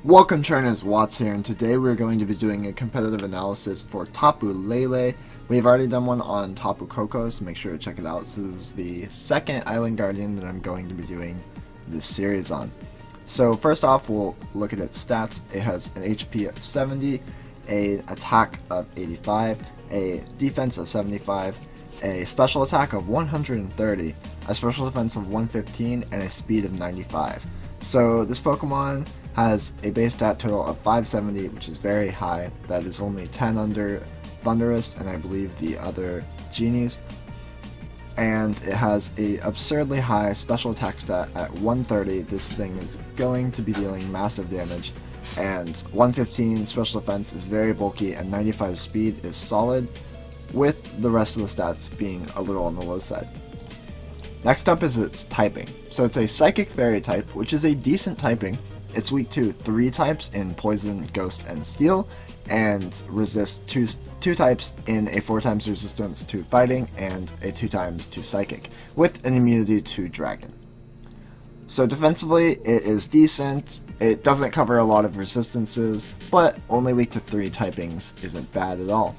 Welcome trainers, Watts here, and today we're going to be doing a competitive analysis for Tapu Lele. We've already done one on Tapu Koko, so make sure to check it out. This is the second Island Guardian that I'm going to be doing this series on. So first off, we'll look at its stats. It has an HP of 70, an attack of 85, a defense of 75, a special attack of 130, a special defense of 115, and a speed of 95. So this Pokemon has a base stat total of 570, which is very high. That is only 10 under Thundurus and I believe the other Genies. And it has a absurdly high special attack stat at 130. This thing is going to be dealing massive damage. And 115 special defense is very bulky, and 95 speed is solid, with the rest of the stats being a little on the low side. Next up is its typing. So it's a Psychic Fairy type, which is a decent typing. It's weak to 3 types in Poison, Ghost, and Steel, and resists 2 types in a 4 times resistance to Fighting and a 2 times to Psychic, with an immunity to Dragon. So defensively, it is decent. It doesn't cover a lot of resistances, but only weak to 3 typings isn't bad at all.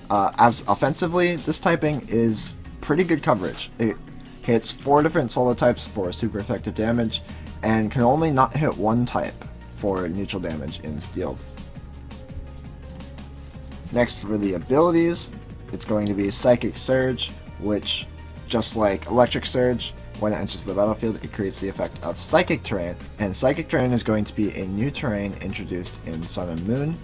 As offensively, this typing is pretty good coverage. It hits 4 different solo types for super effective damage, and can only not hit 1 type for neutral damage in Steel. Next, for the abilities, it's going to be Psychic Surge, which, just like Electric Surge, when it enters the battlefield, it creates the effect of Psychic Terrain, and Psychic Terrain is going to be a new terrain introduced in Sun and Moon,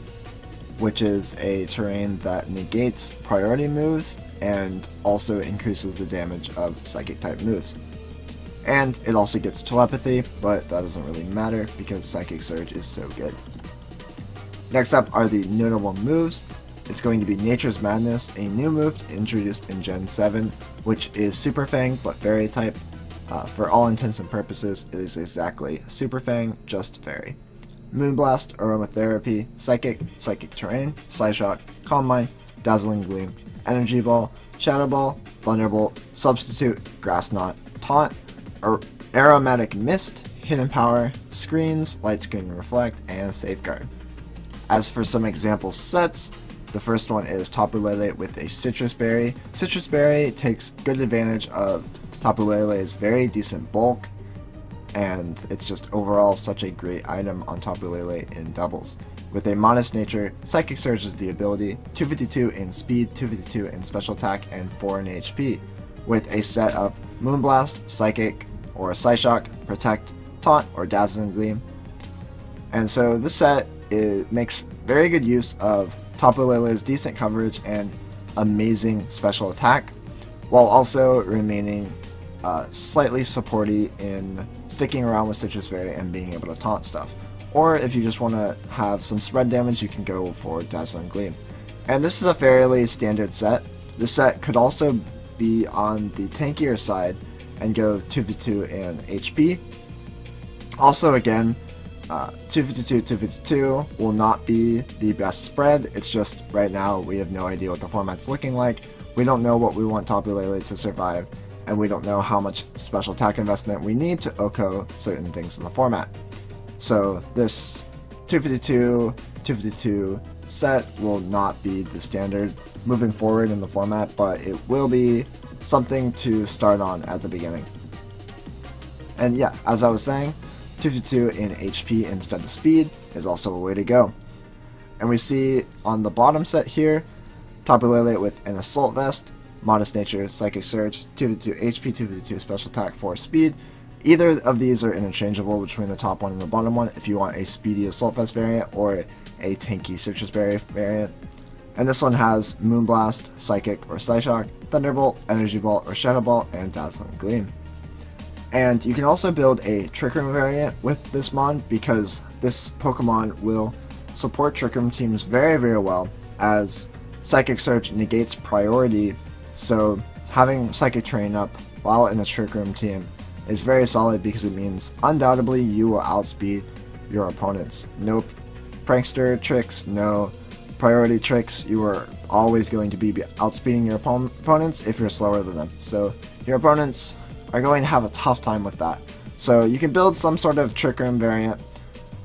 which is a terrain that negates priority moves and also increases the damage of Psychic type moves. And it also gets Telepathy, but that doesn't really matter because Psychic Surge is so good. Next up are the notable moves. It's going to be Nature's Madness, a new move introduced in Gen 7, which is Super Fang but Fairy type. For all intents and purposes, it is exactly Super Fang, just Fairy. Moonblast, Aromatherapy, Psychic, Psychic Terrain, Psyshock, Calm Mind, Dazzling Gleam, Energy Ball, Shadow Ball, Thunderbolt, Substitute, Grass Knot, Taunt, Aromatic Mist, Hidden Power, Screens, Light Screen Reflect, and Safeguard. As for some example sets, the first one is Tapu Lele with a Citrus Berry. Citrus Berry takes good advantage of Tapu Lele's very decent bulk, and it's just overall such a great item on Tapu Lele in doubles. With a modest nature, Psychic Surge is the ability, 252 in speed, 252 in special attack, and 4 in HP, with a set of Moonblast, Psychic, or Psyshock, Protect, Taunt, or Dazzling Gleam. And so this set makes very good use of Tapu Lele's decent coverage and amazing special attack, while also remaining slightly supporty in sticking around with Citrus Berry and being able to taunt stuff. Or if you just want to have some spread damage, you can go for Dazzling Gleam. And this is a fairly standard set. This set could also be on the tankier side and go 252 in HP. Also, again, 252, 252 will not be the best spread. It's just right now we have no idea what the format's looking like. We don't know what we want Tapu Lele to survive, and we don't know how much special attack investment we need to OHKO certain things in the format. So this 252, 252 set will not be the standard moving forward in the format, but it will be something to start on at the beginning. And yeah, as I was saying, 252 in HP instead of speed is also a way to go. And we see on the bottom set here, Tapu Lele with an Assault Vest, Modest Nature, Psychic Surge, 252 HP, 252 Special Attack, 4 Speed. Either of these are interchangeable between the top one and the bottom one if you want a speedy Assault Vest variant or a tanky Citrus Berry variant. And this one has Moonblast, Psychic or Psyshock, Thunderbolt, Energy Ball or Shadow Ball, and Dazzling Gleam. And you can also build a Trick Room variant with this mon, because this Pokemon will support Trick Room teams very, very well, as Psychic Surge negates priority, so having Psychic Terrain up while in a Trick Room team is very solid because it means undoubtedly you will outspeed your opponents. No prankster tricks, no priority tricks, you are always going to be outspeeding your opponents if you're slower than them. So your opponents are going to have a tough time with that. So you can build some sort of Trick Room variant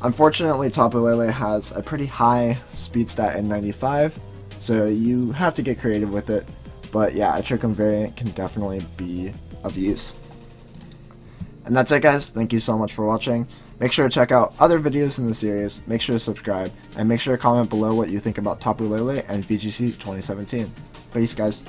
Unfortunately, Tapu Lele has a pretty high speed stat in 95, so you have to get creative with it. But yeah, a Trick Room variant can definitely be of use. And that's it, guys. Thank you so much for watching. Make sure to check out other videos in the series, make sure to subscribe, and make sure to comment below what you think about Tapu Lele and VGC 2017. Peace, guys.